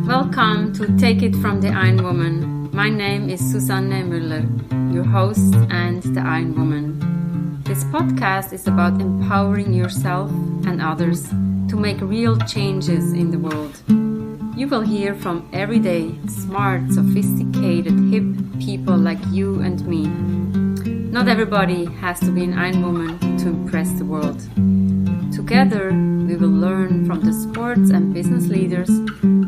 Welcome to Take It from the Iron Woman. My name is Susanne Müller, your host and the Iron Woman. This podcast is about empowering yourself and others to make real changes in the world. You will hear from everyday, smart, sophisticated, hip people like you and me. Not everybody has to be an Iron Woman to impress the world. Together, we will learn from the sports and business leaders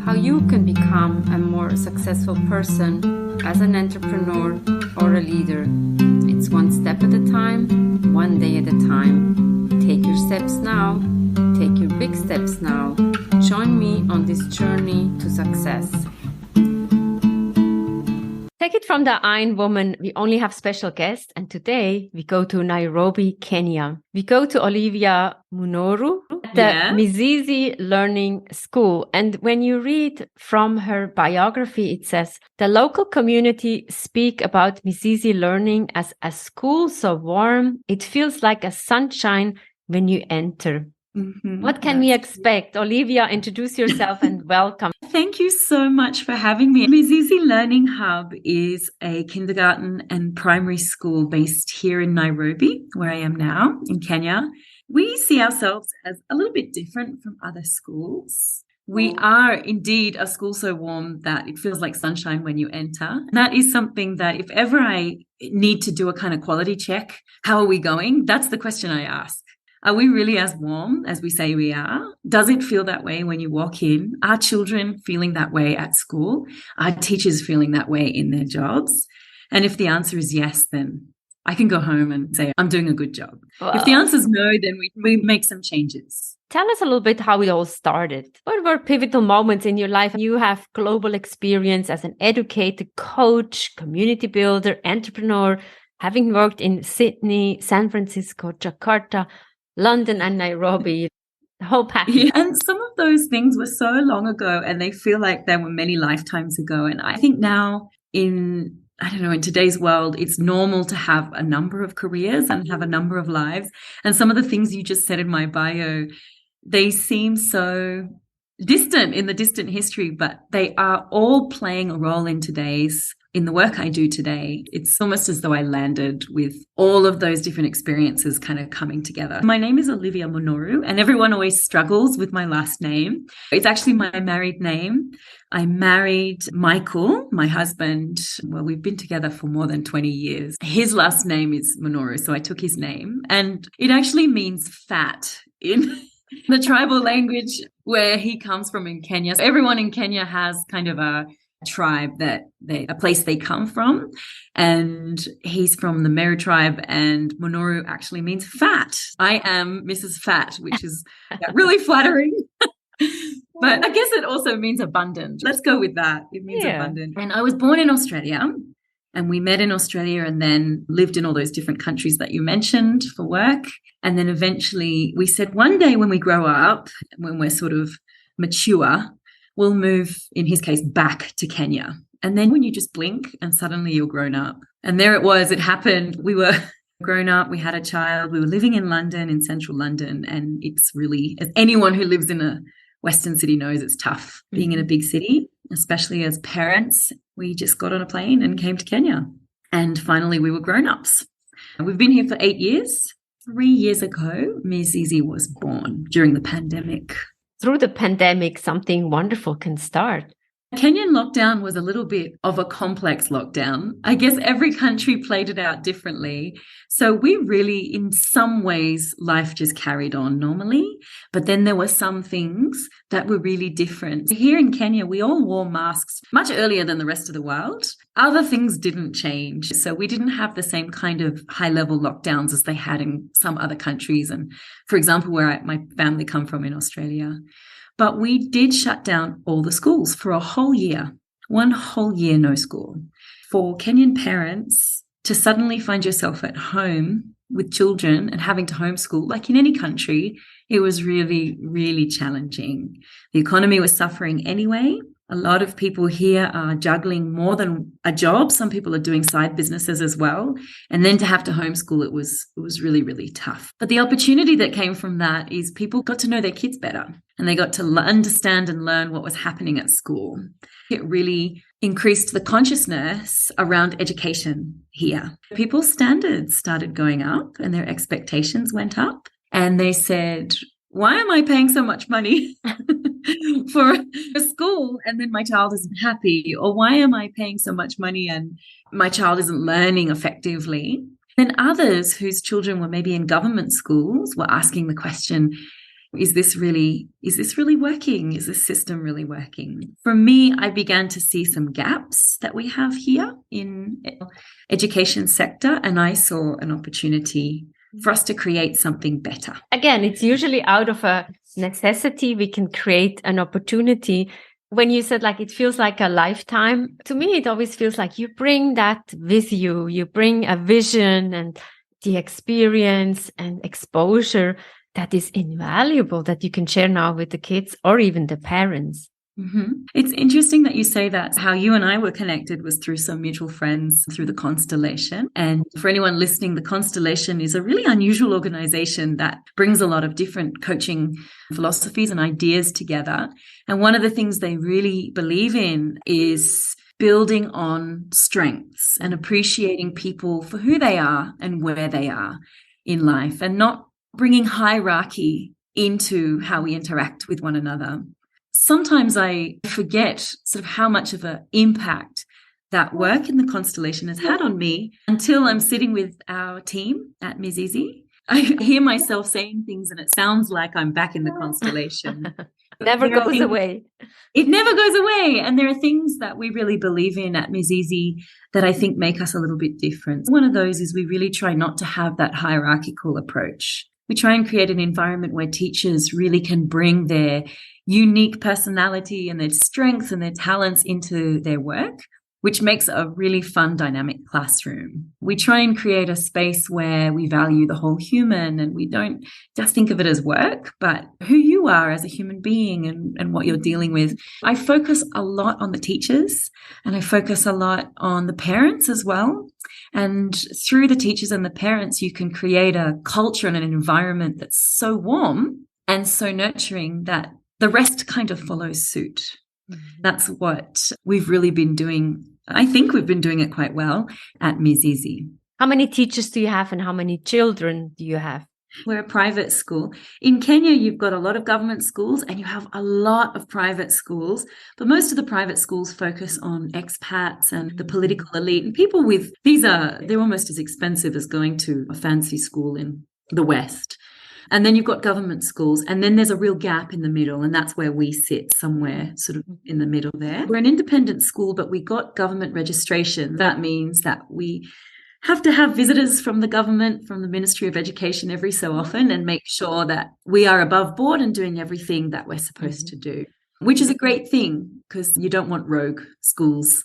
how you can become a more successful person as an entrepreneur or a leader. It's one step at a time, one day at a time. Take your steps now. Take your big steps now. Join me on this journey to success. Take it from the Iron Woman. We only have special guests, and today we go to Nairobi, Kenya. We go to Olivia Munoru at the Mizizi Learning School. And when you read from her biography, it says, the local community speak about Mizizi Learning as a school so warm, it feels like a sunshine when you enter. Mm-hmm. What can we expect? Olivia, introduce yourself and welcome. Thank you so much for having me. Mizizi Learning Hub is a kindergarten and primary school based here in Nairobi, where I am now in Kenya. We see ourselves as a little bit different from other schools. We are indeed a school so warm that it feels like sunshine when you enter. And that is something that if ever I need to do a kind of quality check, how are we going? That's the question I ask. Are we really as warm as we say we are? Does it feel that way when you walk in? Are children feeling that way at school? Are teachers feeling that way in their jobs? And if the answer is yes, then I can go home and say, I'm doing a good job. Wow. If the answer is no, then we make some changes. Tell us a little bit how it all started. What were pivotal moments in your life? You have global experience as an educator, coach, community builder, entrepreneur, having worked in Sydney, San Francisco, Jakarta, London and Nairobi, the whole package. Yeah, and some of those things were so long ago and they feel like they were many lifetimes ago. And I think now in today's world, it's normal to have a number of careers and have a number of lives. And some of the things you just said in my bio, they seem so distant in the distant history, but they are all playing a role in the work I do today. It's almost as though I landed with all of those different experiences kind of coming together. My name is Olivia Munoru, and everyone always struggles with my last name. It's actually my married name. I married Michael, my husband. Well, we've been together for more than 20 years. His last name is Munoru, so I took his name. And it actually means fat in the tribal language where he comes from in Kenya. So everyone in Kenya has kind of a tribe a place they come from, and he's from the Meru tribe, and Munoru actually means fat. I am Mrs. Fat, which is really flattering. But I guess it also means abundant. Let's go with that. It means abundant. And I was born in Australia, and we met in Australia and then lived in all those different countries that you mentioned for work. And then eventually we said one day when we grow up, when we're sort of mature, we'll move, in his case, back to Kenya. And then when you just blink and suddenly you're grown up. And there it was, it happened. We were grown up, we had a child, we were living in London, in central London. And it's really, as anyone who lives in a Western city knows, it's tough being in a big city, especially as parents. We just got on a plane and came to Kenya. And finally we were grown-ups. We've been here for 8 years. 3 years ago, Mizizi was born during the pandemic. Through the pandemic, something wonderful can start. Kenyan lockdown was a little bit of a complex lockdown. I guess every country played it out differently. So we really, in some ways, life just carried on normally. But then there were some things that were really different. Here in Kenya, we all wore masks much earlier than the rest of the world. Other things didn't change. So we didn't have the same kind of high-level lockdowns as they had in some other countries. And for example, where my family come from in Australia. But we did shut down all the schools for a whole year, 1 whole year, no school. For Kenyan parents to suddenly find yourself at home with children and having to homeschool, like in any country, it was really, really challenging. The economy was suffering anyway. A lot of people here are juggling more than a job. Some people are doing side businesses as well. And then to have to homeschool, it was really, really tough. But the opportunity that came from that is people got to know their kids better and they got to understand and learn what was happening at school. It really increased the consciousness around education here. People's standards started going up and their expectations went up. And they said, why am I paying so much money for a school and then my child isn't happy? Or why am I paying so much money and my child isn't learning effectively? Then others whose children were maybe in government schools were asking the question, is this really working? Is this system really working? For me, I began to see some gaps that we have here in education sector, and I saw an opportunity for us to create something better. Again, it's usually out of a necessity we can create an opportunity. When you said like it feels like a lifetime, to me it always feels like you bring that with you. You bring a vision and the experience and exposure that is invaluable that you can share now with the kids or even the parents. Mm-hmm. It's interesting that you say that. How you and I were connected was through some mutual friends through the Constellation. And for anyone listening, the Constellation is a really unusual organization that brings a lot of different coaching philosophies and ideas together. And one of the things they really believe in is building on strengths and appreciating people for who they are and where they are in life, and not bringing hierarchy into how we interact with one another. Sometimes I forget sort of how much of an impact that work in the Constellation has had on me until I'm sitting with our team at Mizizi. I hear myself saying things and it sounds like I'm back in the Constellation. Never goes away. It never goes away. And there are things that we really believe in at Mizizi that I think make us a little bit different. One of those is we really try not to have that hierarchical approach. We try and create an environment where teachers really can bring their unique personality and their strengths and their talents into their work, which makes a really fun, dynamic classroom. We try and create a space where we value the whole human and we don't just think of it as work, but who you are as a human being and what you're dealing with. I focus a lot on the teachers and I focus a lot on the parents as well. And through the teachers and the parents, you can create a culture and an environment that's so warm and so nurturing that the rest kind of follows suit. That's what we've really been doing. I think we've been doing it quite well at Mizizi. How many teachers do you have and how many children do you have? We're a private school. In Kenya, you've got a lot of government schools and you have a lot of private schools. But most of the private schools focus on expats and the political elite. And people with they're almost as expensive as going to a fancy school in the West. And then you've got government schools, and then there's a real gap in the middle, and that's where we sit, somewhere sort of in the middle there. We're an independent school, but we got government registration. That means that we have to have visitors from the government, from the Ministry of Education every so often, and make sure that we are above board and doing everything that we're supposed to do, which is a great thing because you don't want rogue schools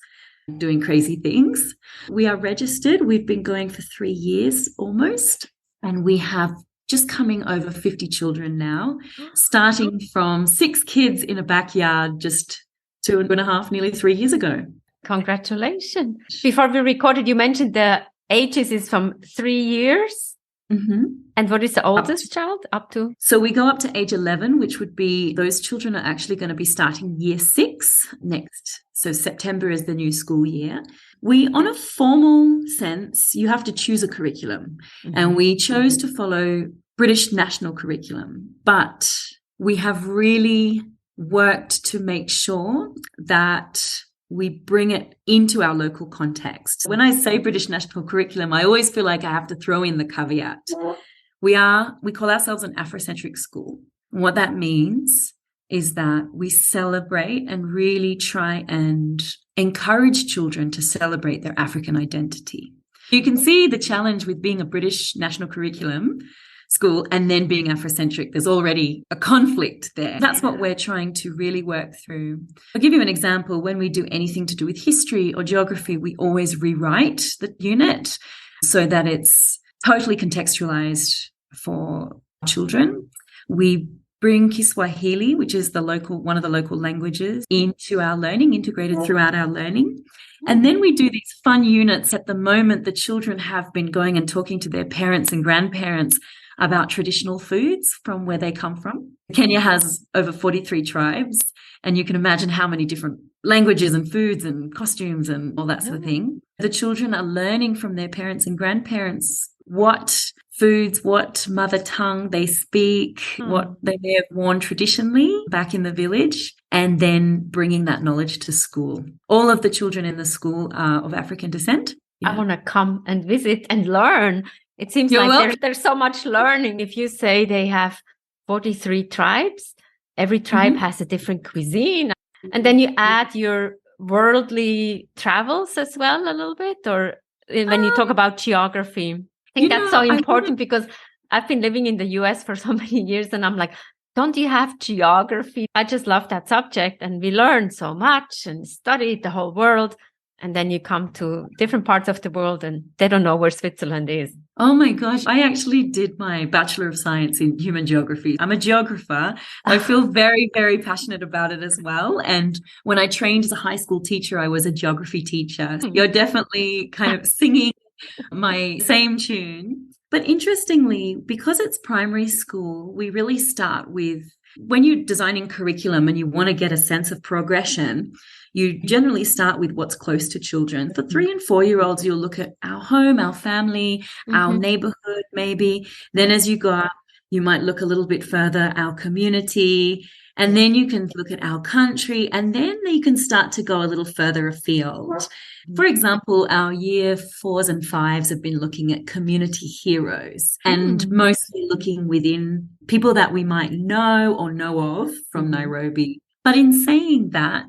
doing crazy things. We are registered. We've been going for 3 years almost, and we have just coming over 50 children now, starting from 6 kids in a backyard just 2.5, nearly 3 years ago. Congratulations. Before we recorded, you mentioned the ages is from 3 years. Mm-hmm. And what is the oldest child up to? So we go up to age 11, which would be those children are actually going to be starting year 6 next. So September is the new school year. We, on a formal sense, you have to choose a curriculum. Mm-hmm. And we chose to follow British national curriculum. But we have really worked to make sure that we bring it into our local context. When I say British national curriculum, I always feel like I have to throw in the caveat. We call ourselves an Afrocentric school. And what that means is that we celebrate and really try and encourage children to celebrate their African identity. You can see the challenge with being a British national curriculum school and then being Afrocentric. There's already a conflict there. That's what we're trying to really work through. I'll give you an example. When we do anything to do with history or geography, we always rewrite the unit so that it's totally contextualized for children. We bring Kiswahili, which is one of the local languages, into our learning, integrated throughout our learning. And then we do these fun units. At the moment, the children have been going and talking to their parents and grandparents about traditional foods from where they come from. Kenya has over 43 tribes, and you can imagine how many different languages and foods and costumes and all that sort of thing. The children are learning from their parents and grandparents what foods, what mother tongue they speak, what they may have worn traditionally back in the village, and then bringing that knowledge to school. All of the children in the school are of African descent. I want to come and visit and learn. It seems like there's so much learning. If you say they have 43 tribes, every tribe has a different cuisine. And then you add your worldly travels as well a little bit, or when you talk about geography. I think that's so important because I've been living in the US for so many years and I'm like, don't you have geography? I just love that subject and we learn so much and study the whole world. And then you come to different parts of the world and they don't know where Switzerland is. Oh my gosh, I actually did my Bachelor of Science in Human Geography. I'm a geographer. I feel very, very passionate about it as well. And when I trained as a high school teacher, I was a geography teacher. You're definitely kind of singing my same tune. But interestingly, because it's primary school, we really start with, when you're designing curriculum and you want to get a sense of progression, you generally start with what's close to children. For 3 and 4-year-olds, you'll look at our home, our family, our neighborhood, maybe. Then as you go up, you might look a little bit further, our community, and then you can look at our country, and then you can start to go a little further afield. For example, our year 4s and 5s have been looking at community heroes and mostly looking within people that we might know or know of from Nairobi. But in saying that,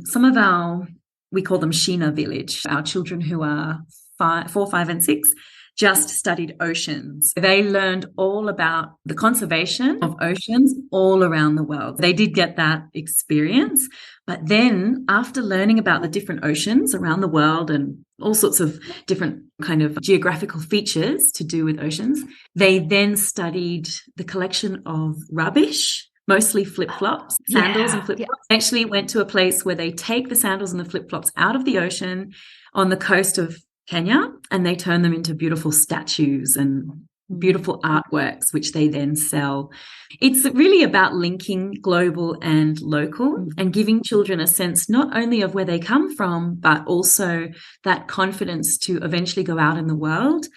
some of we call them Shina village, our children who are 4, 5 and 6, just studied oceans. They learned all about the conservation of oceans all around the world. They did get that experience. But then after learning about the different oceans around the world and all sorts of different kind of geographical features to do with oceans, they then studied the collection of rubbish, mostly flip-flops, sandals and flip-flops. They actually went to a place where they take the sandals and the flip-flops out of the ocean on the coast of Kenya, and they turn them into beautiful statues and beautiful artworks, which they then sell. It's really about linking global and local and giving children a sense not only of where they come from, but also that confidence to eventually go out in the world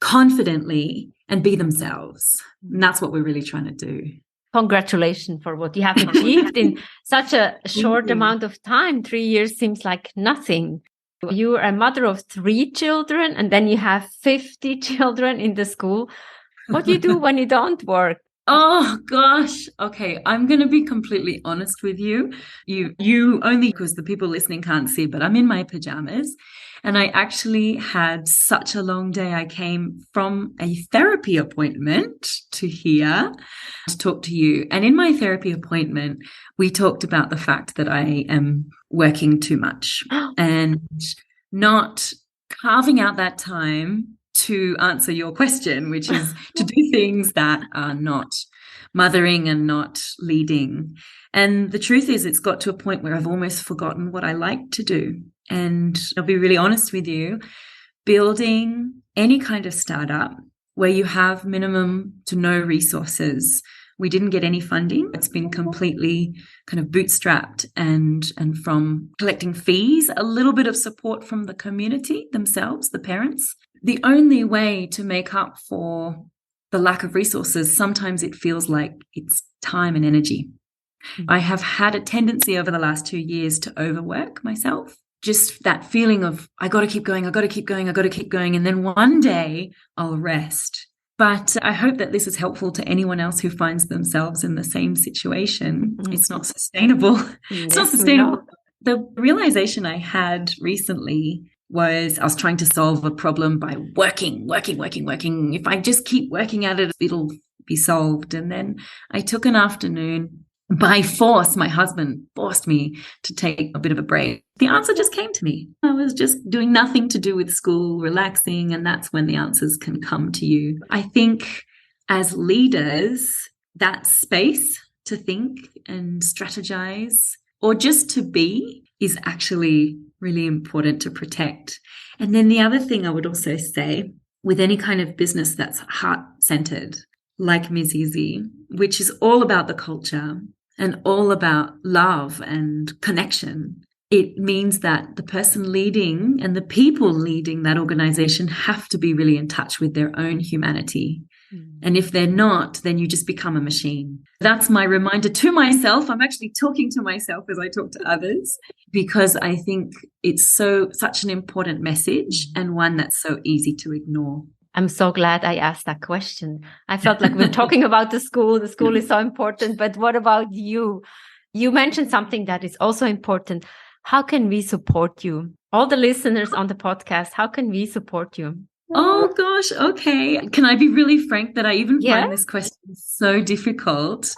confidently and be themselves. And that's what we're really trying to do. Congratulations for what you have achieved in such a short amount of time. 3 years seems like nothing. You are a mother of 3 children and then you have 50 children in the school. What do you do when you don't work? Oh, gosh. Okay, I'm going to be completely honest with you. You only, because the people listening can't see, but I'm in my pajamas. And I actually had such a long day. I came from a therapy appointment to here to talk to you. And in my therapy appointment, we talked about the fact that I am working too much and not carving out that time to answer your question, which is to do things that are not mothering and not leading. And the truth is, it's got to a point where I've almost forgotten what I like to do. And I'll be really honest with you, building any kind of startup where you have minimum to no resources. We didn't get any funding. It's been completely kind of bootstrapped and from collecting fees, a little bit of support from the community themselves, the parents. The only way to make up for the lack of resources, sometimes it feels like it's time and energy. I have had a tendency over the last 2 years to overwork myself. Just that feeling of, I got to keep going, I got to keep going, I got to keep going. And then one day I'll rest. But I hope that this is helpful to anyone else who finds themselves in the same situation. It's not sustainable. It's not sustainable. The realization I had recently was I was trying to solve a problem by working. If I just keep working at it, it'll be solved. And then I took an afternoon. By force, my husband forced me to take a bit of a break. The answer just came to me. I was just doing nothing to do with school, relaxing, and that's when the answers can come to you. I think as leaders, that space to think and strategize or just to be is actually really important to protect. And then the other thing I would also say with any kind of business that's heart-centered, like Mizizi, which is all about the culture and all about love and connection, it means that the person leading and the people leading that organization have to be really in touch with their own humanity. And if they're not, then you just become a machine. That's my reminder to myself. I'm actually talking to myself as I talk to others, because I think it's such an important message and one that's so easy to ignore. I'm so glad I asked that question. I felt like we're talking about the school. The school is so important, but what about you? You mentioned something that is also important. How can we support you? All the listeners on the podcast, how can we support you? Oh gosh, okay. Can I be really frank that I even find this question so difficult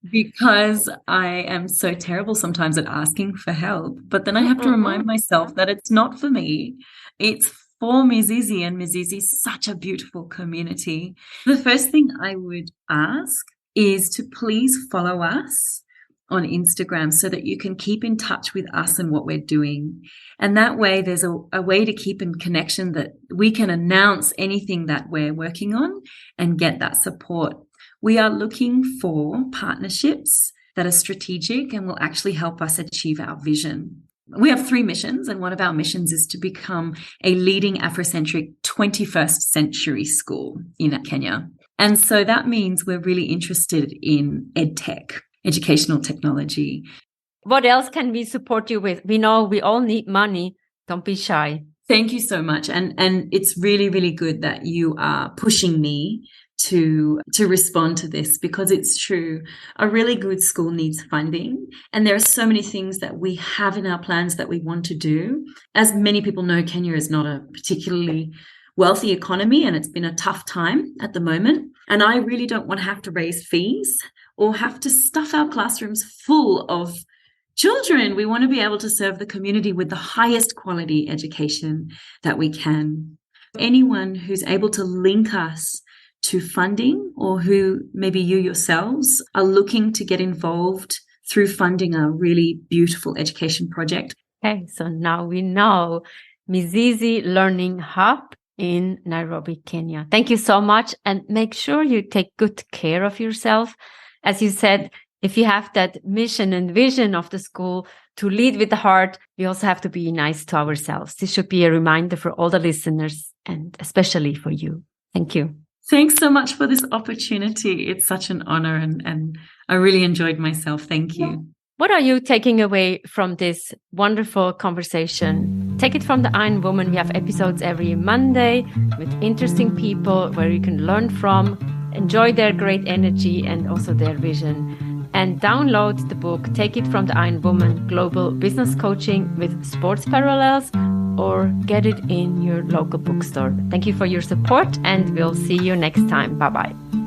because I am so terrible sometimes at asking for help. But then I have to remind myself that it's not for me. It's for Mizizi, and Mizizi is such a beautiful community. The first thing I would ask is to please follow us on Instagram so that you can keep in touch with us and what we're doing. And that way there's a way to keep in connection that we can announce anything that we're working on and get that support. We are looking for partnerships that are strategic and will actually help us achieve our vision. We have 3 missions, and one of our missions is to become a leading Afrocentric 21st century school in Kenya. And so that means we're really interested in EdTech, educational technology. What else can we support you with? We know we all need money. Don't be shy. Thank you so much. And it's really, really good that you are pushing me to respond to this, because it's true. A really good school needs funding. And there are so many things that we have in our plans that we want to do. As many people know, Kenya is not a particularly wealthy economy, and it's been a tough time at the moment. And I really don't want to have to raise fees or have to stuff our classrooms full of children. We want to be able to serve the community with the highest quality education that we can. Anyone who's able to link us to funding, or who maybe you yourselves are looking to get involved through funding a really beautiful education project. Okay, so now we know Mizizi Learning Hub in Nairobi, Kenya. Thank you so much, and make sure you take good care of yourself. As you said, if you have that mission and vision of the school to lead with the heart, we also have to be nice to ourselves. This should be a reminder for all the listeners, and especially for you. Thank you. Thanks so much for this opportunity. It's such an honor, and I really enjoyed myself. Thank you. What are you taking away from this wonderful conversation? Take it from the Iron Woman. We have episodes every Monday with interesting people where you can learn from, enjoy their great energy and also their vision. And download the book, Take It From the Iron Woman, Global Business Coaching with Sports Parallels, or get it in your local bookstore. Thank you for your support, and we'll see you next time. Bye-bye.